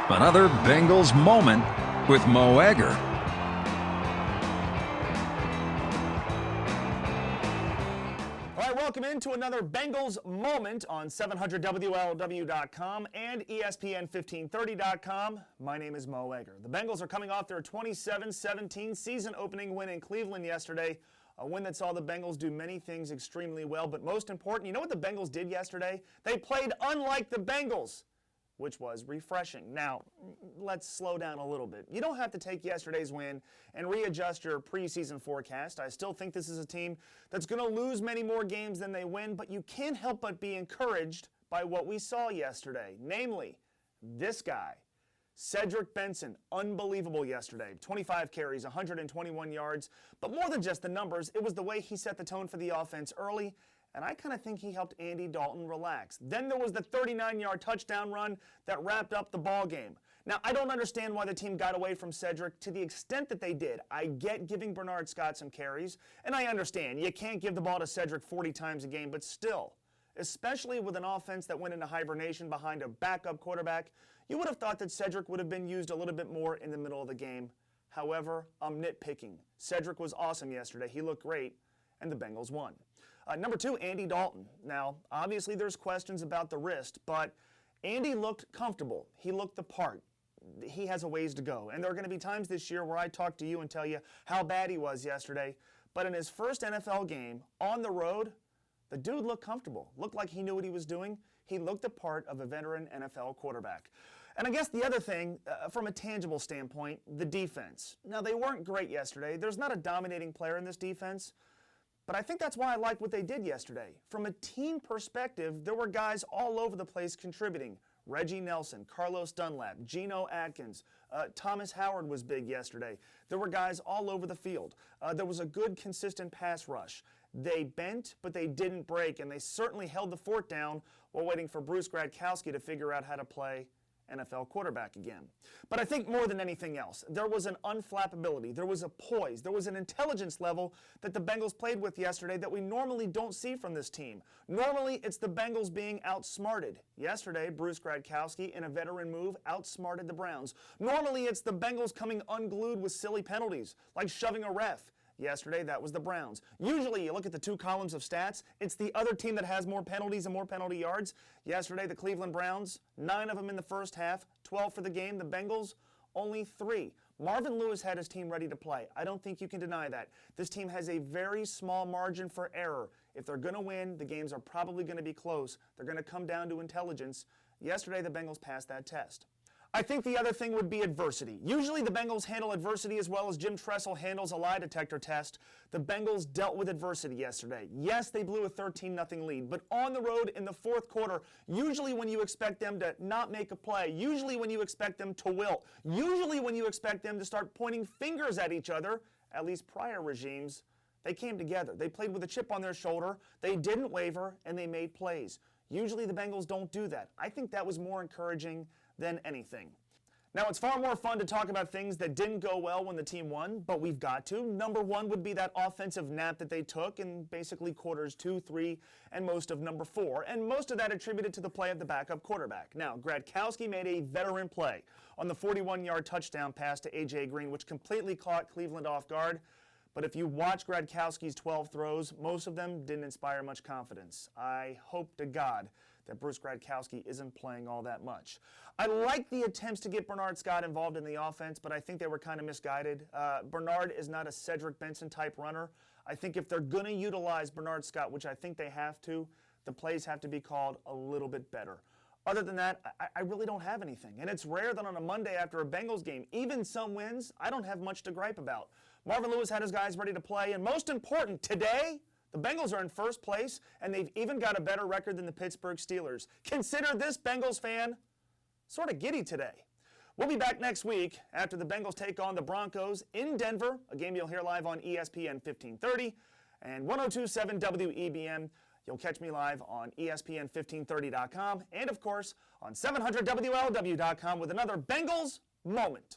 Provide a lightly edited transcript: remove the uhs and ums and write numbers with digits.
Another Bengals moment with Mo Egger. All right, welcome into another Bengals moment on 700WLW.com and ESPN1530.com. My name is Mo Egger. The Bengals are coming off their 27-17 season-opening win in Cleveland yesterday, a win that saw the Bengals do many things extremely well, but most important, you know what the Bengals did yesterday? They played unlike the Bengals, which was refreshing. Now, let's slow down a little bit. You don't have to take yesterday's win and readjust your preseason forecast. I still think this is a team that's going to lose many more games than they win, but you can't help but be encouraged by what we saw yesterday. Namely, this guy, Cedric Benson, unbelievable yesterday. 25 carries, 121 yards, but more than just the numbers, it was the way he set the tone for the offense early, and I kind of think he helped Andy Dalton relax. Then there was the 39-yard touchdown run that wrapped up the ball game. Now, I don't understand why the team got away from Cedric to the extent that they did. I get giving Bernard Scott some carries, and I understand you can't give the ball to Cedric 40 times a game, but still, especially with an offense that went into hibernation behind a backup quarterback, you would have thought that Cedric would have been used a little bit more in the middle of the game. However, I'm nitpicking. Cedric was awesome yesterday. He looked great, and the Bengals won. Number two, Andy Dalton. Now, obviously there's questions about the wrist, but Andy looked comfortable. He looked the part. He has a ways to go. And there are going to be times this year where I talk to you and tell you how bad he was yesterday. But in his first NFL game on the road, the dude looked comfortable. Looked like he knew what he was doing. He looked the part of a veteran NFL quarterback. And I guess the other thing, from a tangible standpoint, the defense. Now, they weren't great yesterday. There's not a dominating player in this defense. But I think that's why I like what they did yesterday. From a team perspective, there were guys all over the place contributing. Reggie Nelson, Carlos Dunlap, Geno Atkins, Thomas Howard was big yesterday. There were guys all over the field. There was a good, consistent pass rush. They bent, but they didn't break, and they certainly held the fort down while waiting for Bruce Gradkowski to figure out how to play NFL quarterback again. But I think more than anything else, there was an unflappability, there was a poise, there was an intelligence level that the Bengals played with yesterday that we normally don't see from this team. Normally, it's the Bengals being outsmarted. Yesterday, Bruce Gradkowski, in a veteran move, outsmarted the Browns. Normally, it's the Bengals coming unglued with silly penalties, like shoving a ref. Yesterday, that was the Browns. Usually, you look at the two columns of stats, it's the other team that has more penalties and more penalty yards. Yesterday, the Cleveland Browns, 9 of them in the first half, 12 for the game. The Bengals, only 3. Marvin Lewis had his team ready to play. I don't think you can deny that. This team has a very small margin for error. If they're going to win, the games are probably going to be close. They're going to come down to intelligence. Yesterday, the Bengals passed that test. I think the other thing would be adversity. Usually the Bengals handle adversity as well as Jim Tressel handles a lie detector test. The Bengals dealt with adversity yesterday. Yes, they blew a 13-0 lead, but on the road in the fourth quarter, usually when you expect them to not make a play, usually when you expect them to wilt, usually when you expect them to start pointing fingers at each other, at least prior regimes, they came together. They played with a chip on their shoulder, they didn't waver, and they made plays. Usually the Bengals don't do that. I think that was more encouraging than anything. Now, it's far more fun to talk about things that didn't go well when the team won, but we've got to. Number one would be that offensive nap that they took in basically quarters 2, 3, and most of number 4, and most of that attributed to the play of the backup quarterback. Now, Gradkowski made a veteran play on the 41-yard touchdown pass to A.J. Green, which completely caught Cleveland off guard. But if you watch Gradkowski's 12 throws, most of them didn't inspire much confidence. I hope to God that Bruce Gradkowski isn't playing all that much. I like the attempts to get Bernard Scott involved in the offense, but I think they were kind of misguided. Bernard is not a Cedric Benson type runner. I think if they're going to utilize Bernard Scott, which I think they have to, the plays have to be called a little bit better. Other than that, I really don't have anything. And it's rare that on a Monday after a Bengals game, even some wins, I don't have much to gripe about. Marvin Lewis had his guys ready to play, and most important, today, the Bengals are in first place, and they've even got a better record than the Pittsburgh Steelers. Consider this, Bengals fan, sort of giddy today. We'll be back next week after the Bengals take on the Broncos in Denver, a game you'll hear live on ESPN 1530 and 102.7 WEBM. You'll catch me live on ESPN1530.com and, of course, on 700WLW.com with another Bengals moment.